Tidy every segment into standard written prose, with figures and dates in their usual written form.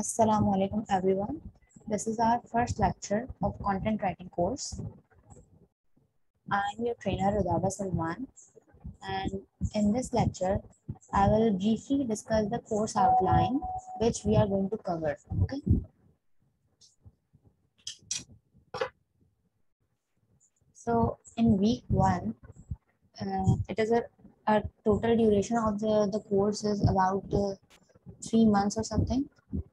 Assalamualaikum everyone. This is our first lecture of content writing course. I'm your trainer Rudaba Salman, and in this lecture I will briefly discuss the course outline which we are going to cover. Okay. So in week 1, it is a total duration of the course is about 3 months or something.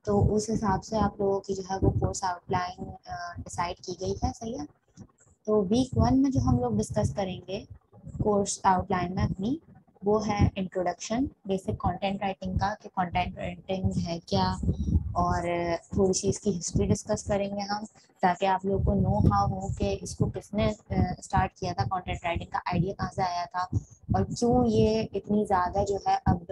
तो उस हिसाब से आप लोगों की जो है वो कोर्स आउटलाइन डिसाइड की गई है, सही है। तो वीक 1 में जो हम लोग डिस्कस करेंगे कोर्स आउटलाइन में अपनी, वो है इंट्रोडक्शन बेसिक कंटेंट राइटिंग का, कि कंटेंट राइटिंग है क्या, और थोड़ी सी इसकी हिस्ट्री डिस्कस करेंगे हम, ताकि आप लोगों को नो हाउ हो कि इसको किसने स्टार्ट किया था, कंटेंट राइटिंग का आइडिया कहाँ से आया था, और क्यों ये इतनी ज़्यादा जो है अब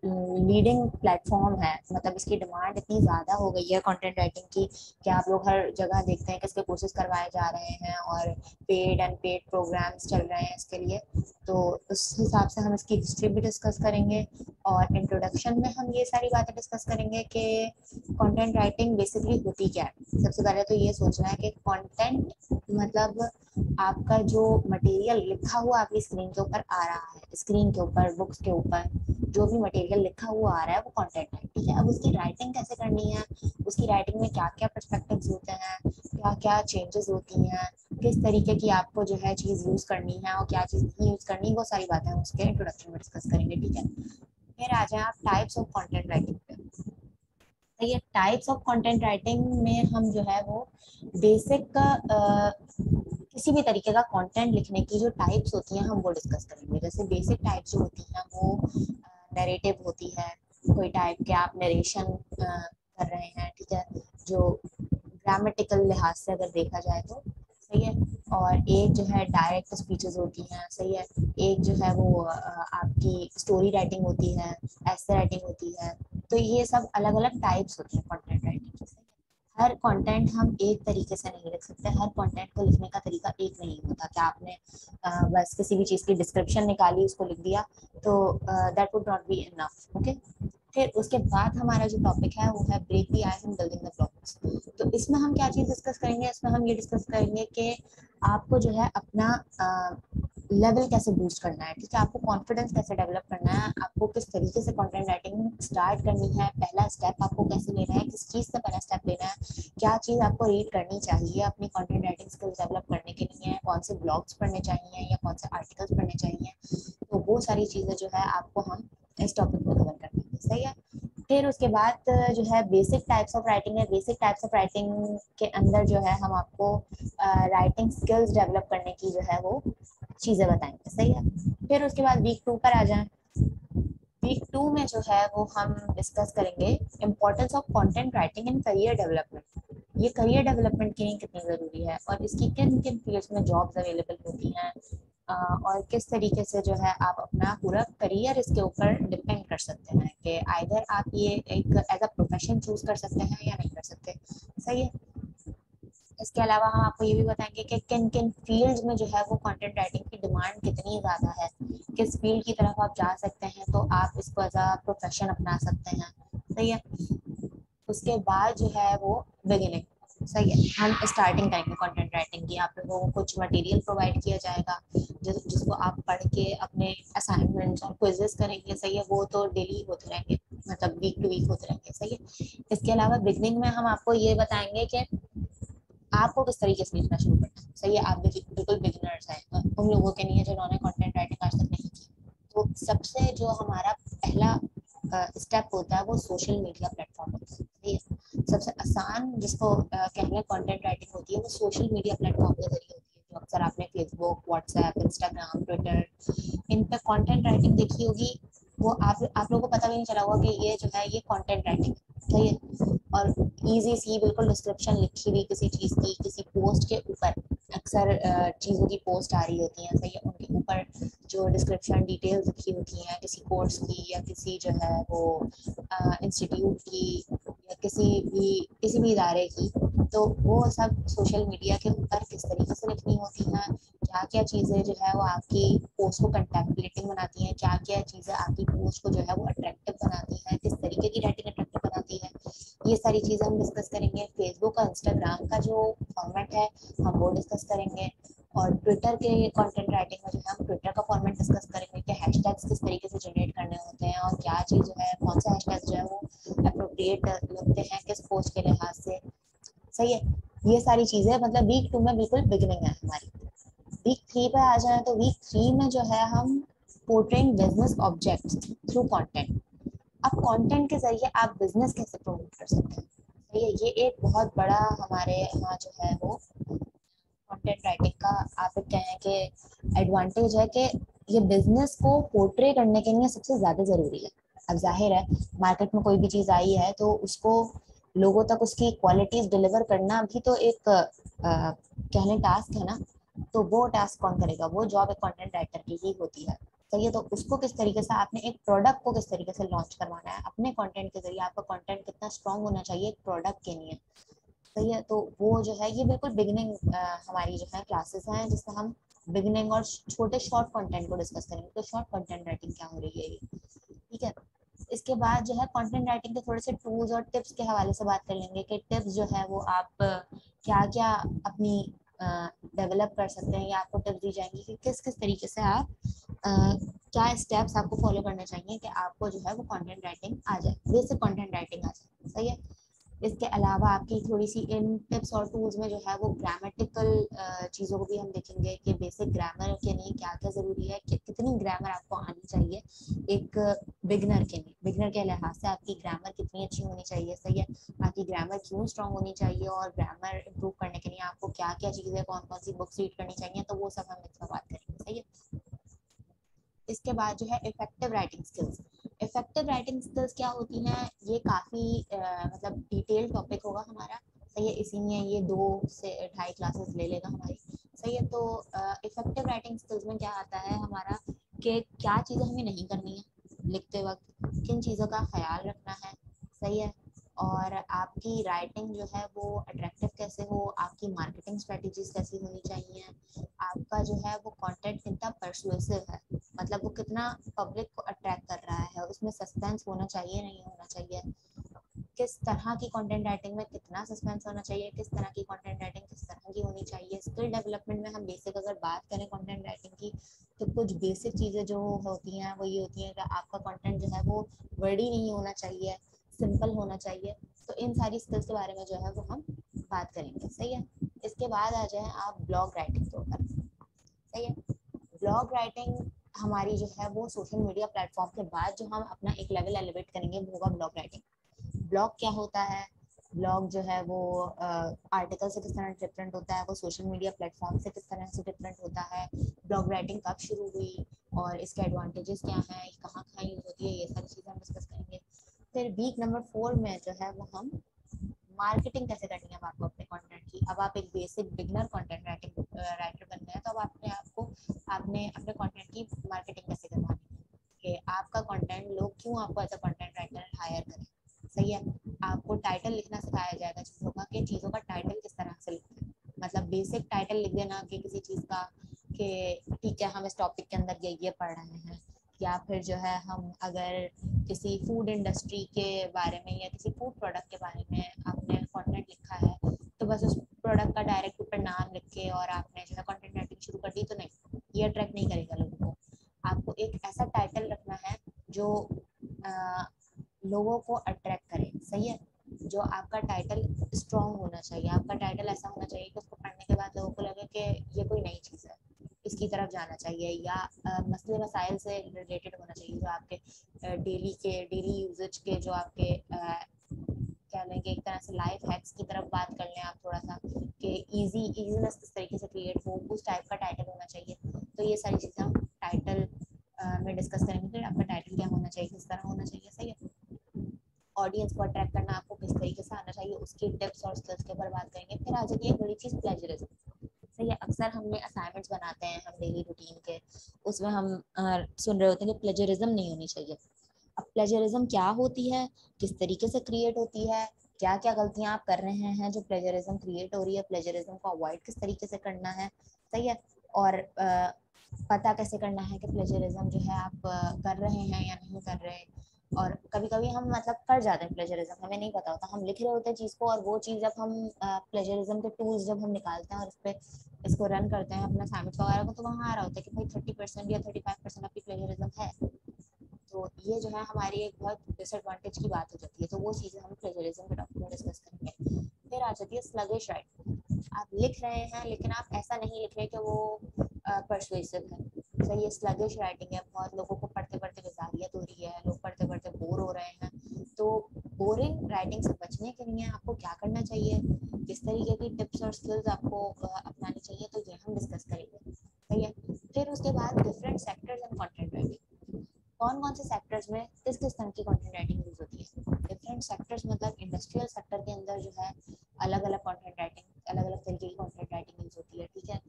लीडिंग प्लेटफॉर्म है। मतलब इसकी डिमांड इतनी ज़्यादा हो गई है कंटेंट राइटिंग की कि आप लोग हर जगह देखते हैं कि इसके कोर्सेज करवाए जा रहे हैं और पेड एंड पेड प्रोग्राम्स चल रहे हैं इसके लिए। तो उस हिसाब से हम इसकी हिस्ट्री भी डिस्कस करेंगे, और इंट्रोडक्शन में हम ये सारी बातें डिस्कस करेंगे कि कंटेंट राइटिंग बेसिकली होती क्या है। सबसे पहले तो ये सोचना है कि कंटेंट मतलब आपका जो मटेरियल लिखा हुआ आपकी स्क्रीन के ऊपर आ रहा है, स्क्रीन के ऊपर, बुक्स के ऊपर जो भी मटेरियल लिखा हुआ आ रहा है वो कंटेंट है, ठीक है। अब उसकी राइटिंग कैसे करनी है, उसकी राइटिंग में क्या क्या पर्सपेक्टिव्स होते हैं, क्या क्या चेंजेस होती हैं, किस तरीके की आपको जो है चीज़ यूज़ करनी है और क्या चीज़ नहीं यूज़ करनी, वो सारी बातें हम उसके इंट्रोडक्शन में डिस्कस करेंगे, ठीक है। फिर आ जाए आप टाइप्स ऑफ कंटेंट राइटिंग पे। तो ये टाइप्स ऑफ कंटेंट राइटिंग में हम जो है वो बेसिक किसी भी तरीके का कंटेंट लिखने की जो टाइप्स होती हैं हम वो डिस्कस करेंगे। जैसे बेसिक टाइप्स जो होती हैं वो नैरेटिव होती है, कोई टाइप के आप नरेशन कर रहे हैं, ठीक है, जो ग्रामेटिकल लिहाज से अगर देखा जाए तो सही है। और एक जो है डायरेक्ट स्पीचेस होती हैं, सही है। एक जो है वो आपकी स्टोरी राइटिंग होती है, ऐसे राइटिंग होती है। तो ये सब अलग अलग टाइप्स होती हैं कंटेंट राइटिंग की। हर कंटेंट हम एक तरीके से नहीं लिख सकते, हर कंटेंट को लिखने का तरीका एक नहीं होता कि आपने बस किसी भी चीज़ की डिस्क्रिप्शन निकाली उसको लिख दिया, तो that would not be enough, okay. फिर उसके बाद हमारा जो टॉपिक है वो है break the ice and building the blocks. तो इसमें हम क्या चीज़ डिस्कस करेंगे, इसमें हम ये डिस्कस करेंगे कि आपको जो है अपना लेवल कैसे बूस्ट करना है, ठीक है। आपको कॉन्फिडेंस कैसे डेवलप करना है, आपको किस तरीके से कंटेंट राइटिंग स्टार्ट करनी है, पहला स्टेप आपको कैसे लेना है, किस चीज़ से पहला स्टेप लेना है, क्या चीज़ आपको रीड करनी चाहिए अपनी कंटेंट राइटिंग स्किल्स डेवलप करने के लिए, कौन से ब्लॉग्स पढ़ने चाहिए या कौन से आर्टिकल्स पढ़ने चाहिए। तो वो सारी चीज़ें जो है आपको हम इस टॉपिक में कवर करेंगे, सही है। फिर उसके बाद जो है बेसिक टाइप्स ऑफ राइटिंग है। बेसिक टाइप्स ऑफ राइटिंग के अंदर जो है हम आपको राइटिंग स्किल्स डेवलप करने की जो है वो चीज़ें बताएंगे, सही है। फिर उसके बाद वीक 2 पर आ जाएं। वीक 2 में जो है वो हम डिस्कस करेंगे importance of content writing in career development. ये करियर डेवलपमेंट के लिए कितनी ज़रूरी है और इसकी किन किन फील्ड्स में जॉब्स अवेलेबल होती हैं, और किस तरीके से जो है आप अपना पूरा करियर इसके ऊपर डिपेंड कर सकते हैं कि आइदर आप ये एक एज अ प्रोफेशन चूज कर सकते हैं या नहीं कर सकते, सही है। इसके अलावा हम आपको ये भी बताएंगे कि किन किन फील्ड्स में जो है वो कंटेंट राइटिंग की डिमांड कितनी ज़्यादा है, किस फील्ड की तरफ आप जा सकते हैं तो आप इसको एज अ प्रोफेशन अपना सकते हैं, सही है। उसके बाद जो है वो बिगिनिंग, सही है, हम स्टार्टिंग करेंगे कंटेंट राइटिंग की। आप लोगों को कुछ मटेरियल प्रोवाइड किया जाएगा जिसको आप पढ़ के अपने असाइनमेंट्स और क्विजेस करेंगे, सही है। वो तो डेली होते रहेंगे, मतलब वीक टू वीक होते रहेंगे, सही है। इसके अलावा बिगनिंग में हम आपको ये बताएंगे कि आपको किस तरीके से लिखना शुरू करना है, सही है। आप बिल्कुल बिगिनर्स हैं, उन लोगों के लिए जिन्होंने कंटेंट राइटिंग आज तक नहीं की। तो सबसे जो हमारा पहला स्टेप होता है वो सोशल मीडिया प्लेटफॉर्म होता है, सही है। सबसे आसान जिसको कहेंगे कंटेंट राइटिंग होती है वो सोशल मीडिया प्लेटफॉर्म के जरिए होती है, जो अक्सर आपने फेसबुक, व्हाट्सएप, इंस्टाग्राम, ट्विटर, इन पे कंटेंट राइटिंग देखी होगी। वो आप लोगों को पता भी नहीं चला होगा कि ये जो है ये कंटेंट राइटिंग है, सही है। और इजी सी बिल्कुल डिस्क्रिप्शन लिखी हुई किसी चीज़ की, किसी पोस्ट के ऊपर अक्सर चीज़ों की पोस्ट आ रही होती हैं, सही है। उनके ऊपर जो डिस्क्रिप्शन डिटेल्स लिखी होती हैं किसी कोर्स की या किसी जो है वो इंस्टीट्यूट की या किसी भी इदारे की, तो वो सब सोशल मीडिया के ऊपर किस तरीके से लिखनी होती हैं, क्या क्या चीज़ें जो है वो आपकी पोस्ट को कंटेम्पलेटिंग बनाती हैं, क्या क्या चीज़ें आपकी पोस्ट को जो है वो अट्रैक्टिव बनाती हैं, किस तरीके की राइटिंग अट्रैक्टिव आती है, ये सारी चीज़ें हम डिस्कस करेंगे। फेसबुक और इंस्टाग्राम का जो फॉर्मेट है हम वो डिस्कस करेंगे, और ट्विटर के कंटेंट राइटिंग में जो है हम ट्विटर का फॉर्मेट डिस्कस करेंगे कि हैशटैग्स किस तरीके से जनरेट करने होते हैं और क्या चीज़ जो है, कौन सा हैशटैग जो है वो अप्रोप्रिएट लगते हैं किस पोस्ट के लिहाज से। सही है, ये सारी चीज़ें मतलब वीक 2 में बिल्कुल बिगिनिंग है हमारी। वीक 3 पे आ जाए तो वीक 3 में जो है हम portraying business objects through content. अब कंटेंट के जरिए आप बिजनेस कैसे प्रमोट कर सकते हैं, सही है, ये एक बहुत बड़ा हमारे यहाँ जो है वो कंटेंट राइटिंग का आप एक कहें कि एडवांटेज है कि ये बिजनेस को पोर्ट्रे करने के लिए सबसे ज़्यादा ज़रूरी है। अब जाहिर है मार्केट में कोई भी चीज़ आई है तो उसको लोगों तक उसकी क्वालिटीज डिलीवर करना भी तो एक कहने टास्क है ना, तो वो टास्क कौन करेगा, वो जॉब एक कंटेंट राइटर की ही होती है। सही है, तो उसको किस तरीके से आपने एक प्रोडक्ट को किस तरीके से लॉन्च करवाना है अपने कंटेंट के जरिए, आपका कंटेंट कितना स्ट्रांग होना चाहिए एक प्रोडक्ट के लिए। सही है, तो वो जो है ये बिल्कुल बिगिनिंग हमारी जो है क्लासेस हैं जिसमें हम बिगिनिंग और छोटे शॉर्ट कंटेंट को डिस्कस करेंगे। तो शॉर्ट कंटेंट राइटिंग क्या हो रही है ये, ठीक है। इसके बाद जो है कंटेंट राइटिंग के थोड़े से टूल्स और टिप्स के हवाले से बात कर लेंगे कि टिप्स जो है वो आप क्या क्या अपनी डेवलप कर सकते हैं, या आपको टिप्स दी जाएंगी कि किस किस तरीके से आप क्या स्टेप्स आपको फॉलो करने चाहिए कि आपको जो है वो कंटेंट राइटिंग आ जाए, बेसिक कंटेंट राइटिंग आ जाए। सही है, इसके अलावा आपकी थोड़ी सी इन टिप्स और टूल्स में जो है वो ग्रामेटिकल चीज़ों को भी हम देखेंगे कि बेसिक ग्रामर के लिए क्या क्या ज़रूरी है, कि कितनी ग्रामर आपको आनी चाहिए एक बिगनर के लिए, बिगनर के लिहाज से आपकी ग्रामर कितनी अच्छी होनी चाहिए। सही है, आपकी ग्रामर क्यों स्ट्रांग होनी चाहिए और ग्रामर इंप्रूव करने के लिए आपको क्या क्या चीज़ें, कौन कौन सी बुक्स रीड करनी चाहिए, तो वो सब हम इसमें बात करेंगे। सही है, इसके बाद जो है effective writing skills. Effective writing skills क्या होती हैं, ये काफ़ी मतलब डिटेल टॉपिक होगा हमारा। सही है, इसीलिए ये 2 से 2.5 क्लासेस ले लेगा हमारी। सही है, तो इफेक्टिव राइटिंग स्किल्स में क्या आता है हमारा कि क्या चीज़ें हमें नहीं करनी है लिखते वक्त, किन चीज़ों का ख्याल रखना है। सही है, और आपकी राइटिंग जो है वो अट्रैक्टिव कैसे हो, आपकी मार्केटिंग स्ट्रेटजीज कैसी होनी चाहिए, आपका जो है वो कंटेंट कितना परसुएसिव है, मतलब वो कितना पब्लिक को अट्रैक्ट कर रहा है, उसमें सस्पेंस होना चाहिए नहीं होना चाहिए, किस तरह की कंटेंट राइटिंग में कितना सस्पेंस होना चाहिए, किस तरह की कंटेंट राइटिंग किस तरह की होनी चाहिए। स्किल डेवलपमेंट में हम बेसिक अगर बात करें कंटेंट राइटिंग की, तो कुछ बेसिक चीज़ें जो होती हैं वो ये होती हैं कि आपका कंटेंट जो है वो वर्डी नहीं होना चाहिए, सिंपल होना चाहिए। तो इन सारी स्किल्स के बारे में जो है वो हम बात करेंगे। सही है, इसके बाद आ जाए आप ब्लॉग राइटिंग के ऊपर। सही है, ब्लॉग राइटिंग हमारी जो है वो सोशल मीडिया प्लेटफॉर्म के बाद जो हम अपना एक लेवल एलिवेट करेंगे वो होगा ब्लॉग राइटिंग। ब्लॉग क्या होता है, ब्लॉग जो है वो आर्टिकल से किस तरह डिफरेंट होता है, वो सोशल मीडिया प्लेटफॉर्म से किस तरह से डिफरेंट होता है, ब्लॉग राइटिंग कब शुरू हुई और इसके एडवांटेजेस क्या हैं, कहाँ कहाँ यूज होती है, ये सारी चीज़ें हम डिस्कस करेंगे। फिर वीक नंबर 4 में जो है वो हम मार्केटिंग कैसे करनी है आपको अपने कंटेंट की। अब आप एक basic beginner content writing writer बन गए, तो अब आपने अपने कंटेंट की मार्केटिंग कैसे करवानी है कि आपका कंटेंट लोग क्यों आपको as a content writer hire करें। सही है, आपको टाइटल लिखना सिखाया जाएगा चीज़ों का, कि चीज़ों का टाइटल किस तरह से लिखते हैं, मतलब बेसिक टाइटल लिख देना कि किसी चीज़ का, कि ठीक है हम इस टॉपिक के अंदर ये पढ़ रहे हैं, या फिर जो है हम अगर किसी फूड इंडस्ट्री के बारे में या किसी फूड प्रोडक्ट के बारे में आपने कंटेंट लिखा है, तो बस उस प्रोडक्ट का डायरेक्ट ऊपर नाम लिख के और आपने जो है कंटेंट राइटिंग शुरू कर दी, तो नहीं, ये अट्रैक्ट नहीं करेगा लोगों को। आपको एक ऐसा टाइटल रखना है जो लोगों को अट्रैक्ट करे। सही है, जो आपका टाइटल स्ट्रॉन्ग होना चाहिए, आपका टाइटल ऐसा होना चाहिए कि उसको पढ़ने के बाद लोगों को लगे कि ये कोई नई चीज़ है, इसकी तरफ जाना चाहिए, या मसले मसाइल से रिलेटेड होना चाहिए, जो आपके डेली यूजेज के, जो आपके क्या लेंगे एक तरह से लाइफ हैक्स की तरफ बात कर लें आप थोड़ा सा, कि इजीनेस किस तरीके से क्रिएट हो, उस टाइप का टाइटल होना चाहिए। तो ये सारी चीज़ें हम टाइटल में डिस्कस करेंगे कि आपका टाइटल क्या होना चाहिए, किस तरह होना चाहिए। सही है, ऑडियंस को अट्रैक्ट करना आपको किस तरीके से आना चाहिए, उसकी टिप्स और स्किल्स के ऊपर बात करेंगे। फिर आ जाती है एक बड़ी चीज़ प्लेजरिज्म। सही है, अक्सर हमने असाइनमेंट्स बनाते हैं हम डेली रूटीन के, उसमें हम सुन रहे होते हैं कि प्लेजरिज्म नहीं होनी चाहिए। अब प्लेजरिज्म क्या होती है, किस तरीके से क्रिएट होती है, क्या क्या गलतियां आप कर रहे हैं जो प्लेजरिज्म क्रिएट हो रही है, प्लेजरिज्म को अवॉइड किस तरीके से करना है। सही है, और पता कैसे करना है कि प्लेजरिज्म जो है आप कर रहे हैं या नहीं कर रहे। और कभी कभी हम मतलब कर जाते हैं प्लेजरिज्म, हमें नहीं पता होता, हम लिख रहे होते हैं चीज़ को, और वो चीज़ जब हम प्लेजरिज्म के टूल्स जब हम निकालते हैं और इस पर इसको रन करते हैं अपना सैमिट वगैरह को, तो वहाँ आ रहा होता है कि भाई 30% या 35% आपकी प्लेजरिज्म है। तो ये जो है हमारी एक बहुत डिसएडवांटेज की बात हो जाती है। तो वो चीज़ें हम प्लेजरिज्म के टॉपिक में डिस्कस करेंगे। फिर आ जाती है स्लगिश राइटिंग। आप लिख रहे हैं लेकिन आप ऐसा नहीं लिख रहे कि वो परसुएसिव है। सही है, स्लगिश राइटिंग है, बहुत लोगों को पढ़ते पढ़ते बेजारियत हो रही है, लोग पढ़ते पढ़ते बोर हो रहे हैं। तो बोरिंग राइटिंग से बचने के लिए आपको क्या करना चाहिए, किस तरीके की टिप्स और स्किल्स आपको अपनानी चाहिए, तो ये हम डिस्कस करेंगे। सही है। फिर उसके बाद different sectors and content writing, कौन कौन से सेक्टर्स में किस किस तरह की कंटेंट राइटिंग यूज होती है। डिफरेंट सेक्टर्स मतलब इंडस्ट्रियल सेक्टर के अंदर जो है अलग अलग कंटेंट राइटिंग, अलग अलग तरीके की कंटेंट राइटिंग यूज होती है। ठीक है।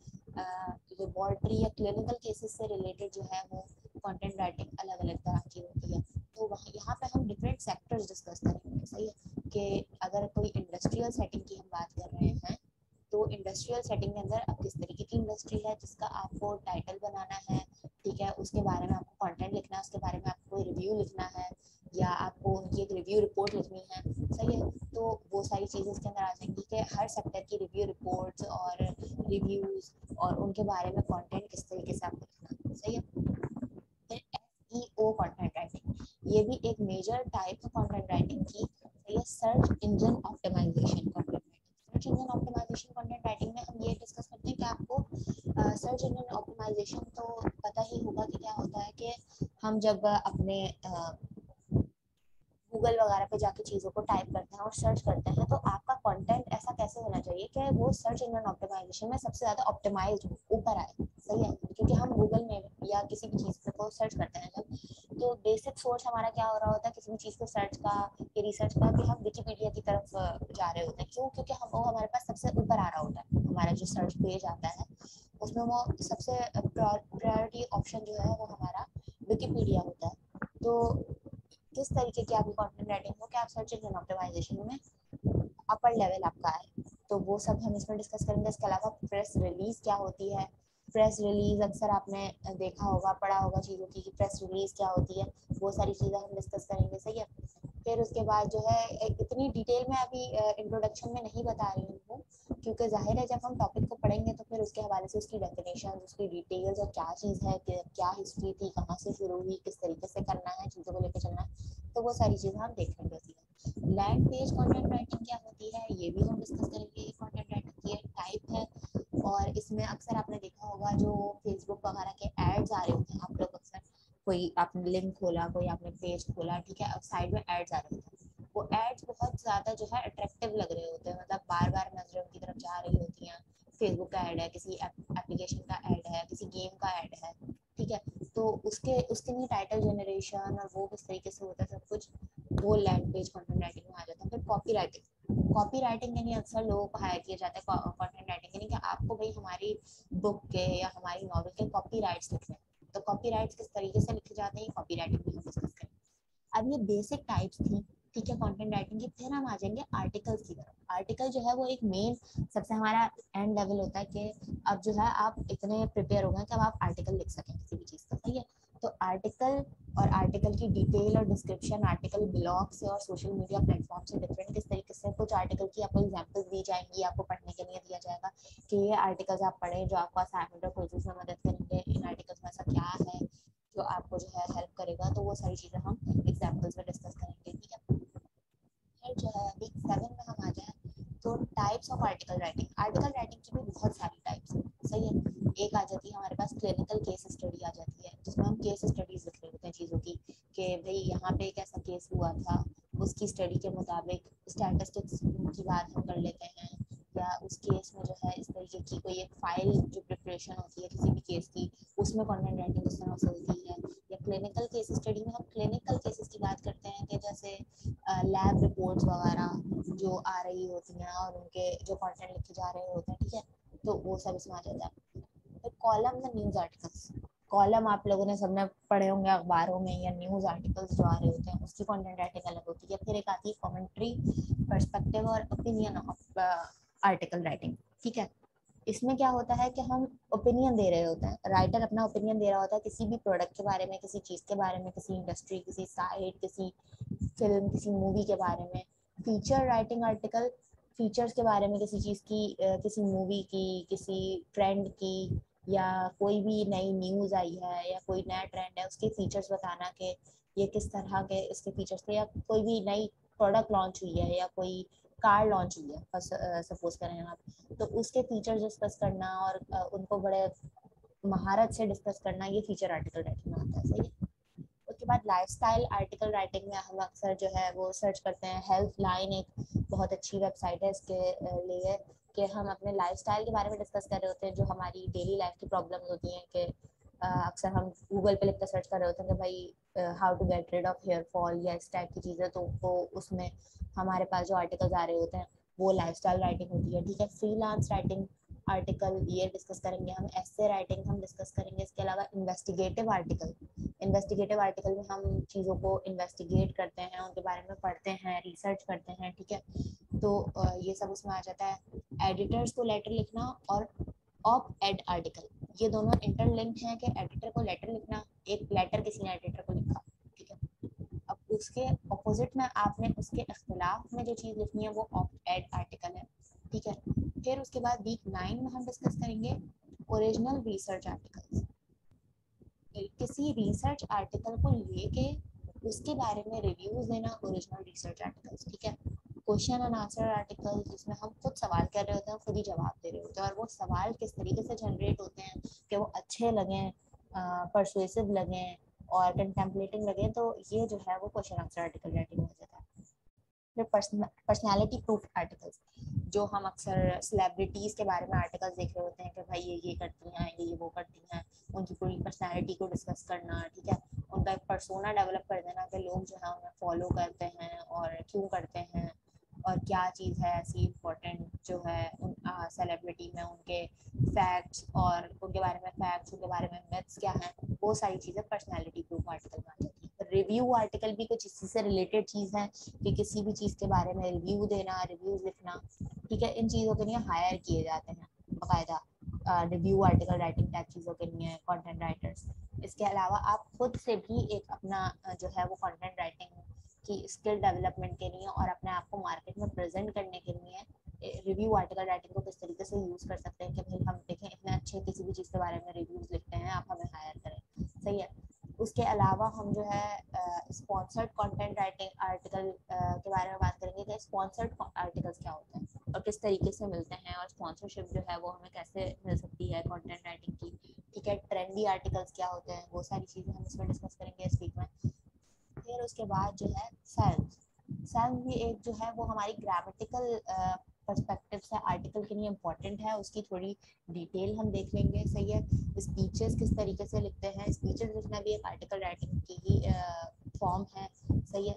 लेबोरेटरी या क्लिनिकल केसेस से रिलेटेड जो है वो कंटेंट राइटिंग अलग अलग तरह की होती है। तो वहाँ यहाँ पे हम डिफरेंट सेक्टर्स डिस्कस करेंगे। सही है कि अगर कोई इंडस्ट्रियल सेटिंग की हम बात कर रहे हैं, तो इंडस्ट्रियल सेटिंग के अंदर अब किस तरीके की इंडस्ट्री है जिसका आपको टाइटल बनाना है, ठीक है, उसके बारे में आपको कंटेंट लिखना है, उसके बारे में आपको रिव्यू लिखना है, या आपको उनकी एक रिव्यू रिपोर्ट लिखनी है। सही है। तो वो सारी चीज़ें इसके अंदर आ जाएंगी कि हर सेक्टर की रिव्यू रिपोर्ट्स और रिव्यूज़ और उनके बारे में कंटेंट किस तरीके से आपको लिखना है। सही है। फिर SEO कंटेंट राइटिंग, ये भी एक major type of content writing की। सही है। Search engine optimisation content writing, search engine optimisation content writing में हम ये डिस्कस करते हैं कि आपको सर्च इंजन ऑप्टिमाइजेशन तो पता ही होगा कि क्या होता है, कि हम जब अपने गूगल वगैरह पे जाके चीज़ों को टाइप करते हैं और सर्च करते हैं, तो आपका कंटेंट ऐसा कैसे होना चाहिए कि वो सर्च इंजन ऑप्टिमाइजेशन में सबसे ज़्यादा ऑप्टिमाइज्ड हो, ऊपर आए। सही है। क्योंकि हम गूगल में या किसी भी चीज़ को सर्च करते हैं जब, तो बेसिक सोर्स हमारा क्या हो रहा होता है किसी भी चीज़ को सर्च का या रिसर्च का, कि हम विकिपीडिया की तरफ जा रहे होते हैं। क्यों? क्योंकि हम वो हमारे पास सबसे ऊपर आ रहा होता है, हमारा जो सर्च पेज आता है उसमें वो सबसे प्रायोरिटी ऑप्शन जो है वो हमारा विकिपीडिया होता है। तो किस तरीके की आपकी कंटेंट राइटिंग हो कि आप सर्च इंजन ऑप्टिमाइजेशन में अपर लेवल आपका है, तो वो सब हम इसमें डिस्कस करेंगे। इसके अलावा प्रेस रिलीज क्या होती है, प्रेस रिलीज अक्सर आपने देखा होगा, पढ़ा होगा चीज़ों की कि प्रेस रिलीज क्या होती है, वो सारी चीज़ें हम डिस्कस करेंगे। सही है। फिर उसके बाद जो है इतनी डिटेल में अभी इंट्रोडक्शन में नहीं बता रही हूँ, क्योंकि जाहिर है जब हम टॉपिक को पढ़ेंगे तो फिर उसके हवाले से उसकी डेफिनेशन, उसकी डिटेल्स और क्या चीज़ है, क्या हिस्ट्री थी, कहाँ से शुरू हुई, किस तरीके से करना है, चीज़ों को लेकर चलना है, तो वो सारी चीज़ें हम देख लेंगे। लैंड पेज कंटेंट राइटिंग क्या होती है ये भी हम डिस्कस करेंगे। ये कंटेंट राइटिंग की एक टाइप है, और इसमें अक्सर आपने देखा होगा जो फेसबुक वगैरह के एड्स आ रहे होते हैं, आप लोग अक्सर कोई आपने लिंक खोला, कोई आपने पेज खोला, ठीक है, अब साइड में एड्स आ रहे होते हैं, वो एड्स बहुत ज़्यादा जो है अट्रैक्टिव लग रहे होते हैं, मतलब बार बार नजरें उनकी तरफ जा रही होती हैं। फेसबुक का ऐड है, किसी एप्लीकेशन का ऐड है, किसी गेम का ऐड है, ठीक है, तो उसके उसके लिए टाइटल जनरेशन और वो किस तरीके से होता है सब कुछ, वो लैंड पेज कंटेंट राइटिंग में आ जाता है। फिर कॉपी राइटिंग, कॉपी राइटिंग के लिए अक्सर लोगों को हायर किया जाता है कंटेंट राइटिंग के लिए, कि आपको भाई हमारी बुक के या हमारी नॉवल के कॉपी राइट्स लिखने हैं, तो कॉपी राइट्स किस तरीके से लिखे जाते हैं, कॉपी राइटिंग भी हम डिस्कस करेंगे। अब ये बेसिक टाइप्स थी, ठीक है, कंटेंट राइटिंग की। फिर हम आ जाएंगे आर्टिकल्स की तरफ। आर्टिकल जो है वो एक मेन सबसे हमारा एंड लेवल होता है, कि अब जो है आप इतने प्रिपेयर हो गए कि अब आप आर्टिकल लिख सकें किसी भी चीज़ का। सही है। तो आर्टिकल और आर्टिकल की डिटेल और डिस्क्रिप्शन आर्टिकल ब्लॉग से और सोशल मीडिया प्लेटफॉर्म से डिफरेंट किस तरीके से, कुछ आर्टिकल की आपको एग्जांपल्स दी जाएंगी, आपको पढ़ने के लिए दिया जाएगा कि ये आर्टिकल्स आप पढ़ें जो आपको असाइनमेंट और क्विज़ेस में मदद करेंगे, इन आर्टिकल्स में ऐसा क्या है जो आपको जो है हेल्प करेगा, तो वो सारी चीज़ें हम एग्जाम्पल्स में डिस्कस करेंगे। ठीक है। फिर जो है वीक 7 में हम आ जाए तो types of article writing, article writing की भी बहुत सारी टाइप्स हैं। सही है। एक आ जाती है हमारे पास क्लिनिकल केस स्टडी आ जाती है, जिसमें हम केस स्टडीज लिख रहे होते हैं चीज़ों की, कि भाई यहाँ पे एक ऐसा केस हुआ था, उसकी स्टडी के मुताबिक स्टैटिस्टिक्स की बात हम कर लेते हैं, या उस केस में जो है इस तरीके की कोई एक फाइल जो प्रिपरेशन होती है किसी भी केस की, उसमें कंटेंट राइटिंग किस तरह से होती है। या क्लिनिकल केस स्टडी में हम क्लिनिकल केसेस की बात करते हैं, कि जैसे लैब रिपोर्ट्स वगैरह जो आ रही होती हैं और उनके जो कंटेंट लिखे जा रहे होते हैं, ठीक है, तो वो सब इसमें आ जाता है। फिर कॉलम या न्यूज़ आर्टिकल्स, कॉलम आप लोगों ने सबने पढ़े होंगे अखबारों में, या न्यूज़ आर्टिकल्स जो आ रहे होते हैं उसकी कंटेंट राइटिंग अलग होती है। फिर एक आती है कमेंट्री, पर्सपेक्टिव और ओपिनियन ऑफ आर्टिकल राइटिंग। ठीक है। इसमें क्या होता है कि हम ओपिनियन दे रहे होते हैं, राइटर अपना ओपिनियन दे रहा होता है किसी भी प्रोडक्ट के बारे में, किसी चीज़ के बारे में, किसी इंडस्ट्री, किसी साइट, किसी फिल्म, किसी मूवी के बारे में। फीचर राइटिंग आर्टिकल फीचर्स के बारे में, किसी चीज़ की, किसी मूवी की, किसी ट्रेंड की, या कोई भी नई न्यूज़ आई है या कोई नया ट्रेंड है उसके फीचर्स बताना कि ये किस तरह के इसके फीचर्स थे, या कोई भी नई प्रोडक्ट लॉन्च हुई है या कोई कार लॉन्च हुई है सपोज करें आप, तो उसके फीचर्स डिस्कस करना और उनको बड़े महारत से डिस्कस करना, ये फीचर आर्टिकल राइटिंग में आता है। सही है। उसके बाद लाइफस्टाइल आर्टिकल राइटिंग में हम अक्सर जो है वो सर्च करते हैं, हेल्थ लाइन एक बहुत अच्छी वेबसाइट है इसके लिए, कि हम अपने लाइफस्टाइल के बारे में डिस्कस कर रहे होते हैं, जो हमारी डेली लाइफ की प्रॉब्लम्स होती हैं, कि अक्सर हम गूगल पे लिख कर सर्च कर रहे होते हैं कि भाई how to get rid of hair fall या इस टाइप की चीज़ें, तो वो उसमें हमारे पास जो आर्टिकल्स आ रहे होते हैं वो लाइफस्टाइल राइटिंग होती है। ठीक है। फ्रीलांस राइटिंग आर्टिकल ये डिस्कस करेंगे हम, एसे राइटिंग हम डिस्कस करेंगे। इसके अलावा इन्वेस्टिगेटिव आर्टिकल में हम चीज़ों को इन्वेस्टिगेट करते हैं, उनके बारे में पढ़ते हैं, रिसर्च करते हैं। ठीक है। तो ये सब उसमें आ जाता है। एडिटर्स को लेटर लिखना और ऑप एड आर्टिकल, ये दोनों इंटरलिंक हैं कि एडिटर को लेटर लिखना, एक लेटर किसी ने एडिटर को लिखा, ठीक है, अब उसके अपोजिट में आपने उसके इख्तिलाफ में जो चीज़ लिखनी है वो ऑप एड आर्टिकल है। ठीक है। फिर उसके बाद वीक 9 में हम डिस्कस करेंगे ओरिजिनल रिसर्च आर्टिकल्स। किसी रिसर्च आर्टिकल को लेके उसके बारे में रिव्यूज देना, ओरिजिनल रिसर्च आर्टिकल्स। ठीक है। क्वेश्चन एंड आंसर आर्टिकल, जिसमें हम खुद सवाल कर रहे होते हैं, खुद ही जवाब दे रहे होते हैं, और वो सवाल किस तरीके से जनरेट होते हैं कि वो अच्छे लगें, परसुएसिव लगें और कंटेम्पलेटिंग लगें, तो ये जो है वो क्वेश्चन आंसर आर्टिकल राइटिंग हो जाता है। फिर पर्सनैलिटी प्रूफ आर्टिकल्स, जो हम अक्सर सेलिब्रिटीज़ के बारे में आर्टिकल्स देख रहे होते हैं कि भाई ये करती हैं, ये वो करती हैं, उनकी पूरी पर्सनैलिटी को डिस्कस करना। ठीक है। उनका एक पर्सोना डेवलप कर देना कि लोग जो है उन्हें फॉलो करते हैं और क्यों करते हैं, और क्या चीज़ है ऐसी इम्पोर्टेंट जो है उन सेलिब्रिटी में, उनके फैक्ट्स और उनके बारे में फैक्ट्स, उनके बारे में मिथ्स क्या हैं, वो सारी चीज़ें पर्सनैलिटी प्रूफ आर्टिकल में आ जाती है। रिव्यू आर्टिकल भी कुछ इसी से रिलेटेड चीज़ है कि किसी भी चीज़ के बारे में रिव्यू देना, रिव्यूज लिखना। ठीक है। इन चीज़ों के लिए हायर किए जाते हैं बाकायदा रिव्यू आर्टिकल राइटिंग टाइप चीज़ों के लिए कंटेंट राइटर्स। इसके अलावा आप खुद से भी एक अपना जो है वो कंटेंट राइटिंग की स्किल डेवलपमेंट के लिए और अपने आप को मार्केट में प्रेजेंट करने के लिए रिव्यू आर्टिकल राइटिंग को किस तरीके से यूज़ कर सकते हैं कि भाई हम देखें इतने अच्छे किसी भी चीज़ के बारे में रिव्यूज़ लिखते हैं, आप हमें हायर करें। सही है। उसके अलावा हम जो है स्पॉन्सर्ड कंटेंट राइटिंग आर्टिकल के बारे में बात करेंगे कि स्पॉन्सर्ड आर्टिकल्स क्या होते हैं और किस तरीके से मिलते हैं, और स्पॉन्सरशिप जो है वो हमें कैसे मिल सकती है कंटेंट राइटिंग की। ठीक है। ट्रेंडी आर्टिकल्स क्या होते हैं, वो सारी चीज़ें हम इसमें डिस्कस करेंगे इस वीक में। फिर उसके बाद जो है सेल्फ भी एक जो है वो हमारी ग्रामेटिकल पर्सपेक्टिव से आर्टिकल के लिए इम्पोर्टेंट है, उसकी थोड़ी डिटेल हम देख लेंगे। सही है। स्पीचेस किस तरीके से लिखते हैं, स्पीचेस लिखना भी एक आर्टिकल राइटिंग की ही फॉर्म है। सही है।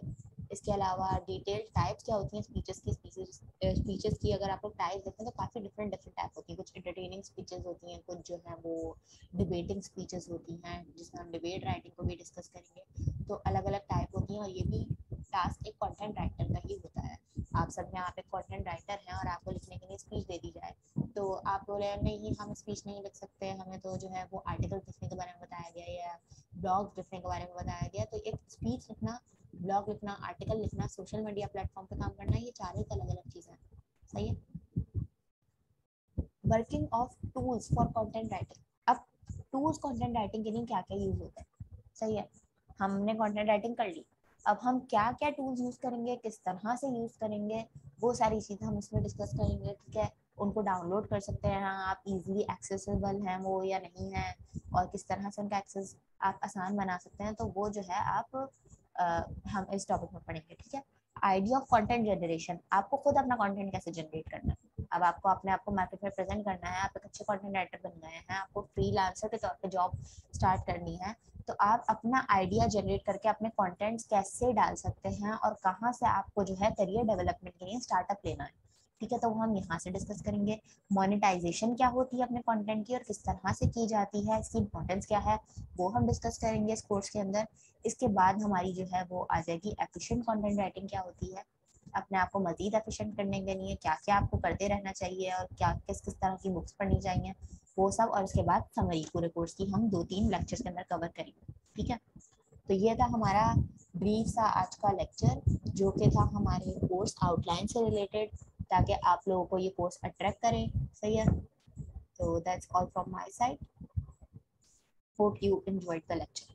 इसके अलावा डिटेल टाइप्स क्या होती हैं स्पीचेस की, स्पीचेस की अगर आप लोग टाइप देखें तो काफ़ी डिफरेंट टाइप होती हैं। कुछ एंटरटेनिंग स्पीचेस होती हैं, कुछ जो है वो डिबेटिंग स्पीचेस होती हैं, जिसमें हम डिबेट राइटिंग को भी डिस्कस करेंगे। तो अलग अलग टाइप होती हैं, और ये भी टास्क एक कंटेंट राइटर का ही होता है। आप सब में आप एक कंटेंट राइटर हैं और आपको लिखने के लिए स्पीच दे दी जाए, तो आप बोले नहीं हम स्पीच नहीं लिख सकते, हमें तो जो है वो आर्टिकल लिखने के बारे में बताया गया या ब्लॉग लिखने के बारे में बताया गया। तो एक स्पीच लिखना, ब्लॉग लिखना, आर्टिकल लिखना, सोशल मीडिया प्लेटफॉर्म पे काम करना, ये चारों अलग अलग चीज़ें हैं। सही है। Working of tools for content writing. अब टूल्स कंटेंट राइटिंग के लिए क्या क्या यूज होते हैं। सही है। हमने कंटेंट राइटिंग कर ली, अब हम क्या क्या टूल्स यूज करेंगे, किस तरह से यूज करेंगे, वो सारी चीज़ें हम इसमें डिस्कस करेंगे। ठीक है। उनको डाउनलोड कर सकते हैं आप, इजीली एक्सेसिबल हैं वो या नहीं है, और किस तरह से उनका एक्सेस आप आसान बना सकते हैं, तो वो जो है आप हम इस टॉपिक में पढ़ेंगे। ठीक है। आइडिया ऑफ कंटेंट जनरेशन, आपको खुद अपना कंटेंट कैसे जनरेट करना है। अब आपको अपने आप को मार्केट में प्रेजेंट करना है, आप एक अच्छे कंटेंट राइटर बन गए हैं, आपको फ्रीलांसर के तौर पे जॉब स्टार्ट करनी है, तो आप अपना आइडिया जनरेट करके अपने कंटेंट्स कैसे डाल सकते हैं और कहाँ से आपको जो है करियर डेवलपमेंट के लिए स्टार्टअप लेना है। ठीक है। तो हम यहाँ से डिस्कस करेंगे। मोनेटाइजेशन क्या होती है अपने कंटेंट की और किस तरह से की जाती है, इसकी इंपॉर्टेंस क्या है, वो हम डिस्कस करेंगे इस कोर्स के अंदर। इसके बाद हमारी जो है वो आ जाएगी एफिशिएंट कंटेंट राइटिंग क्या होती है, अपने आप को मजीद एफिशिएंट करने के लिए क्या क्या आपको करते रहना चाहिए और क्या किस किस तरह की बुक्स पढ़नी चाहिए, वो सब। और उसके बाद समरी पूरे कोर्स की हम 2-3 लेक्चर्स के अंदर कवर करेंगे, ठीक है। तो ये था हमारा ब्रीफ सा आज का लेक्चर, जो कि था हमारे कोर्स आउटलाइन से रिलेटेड, ताकि आप लोगों को ये कोर्स अट्रैक्ट करे। सही है। तो that's all from my side. Hope you enjoyed the lecture.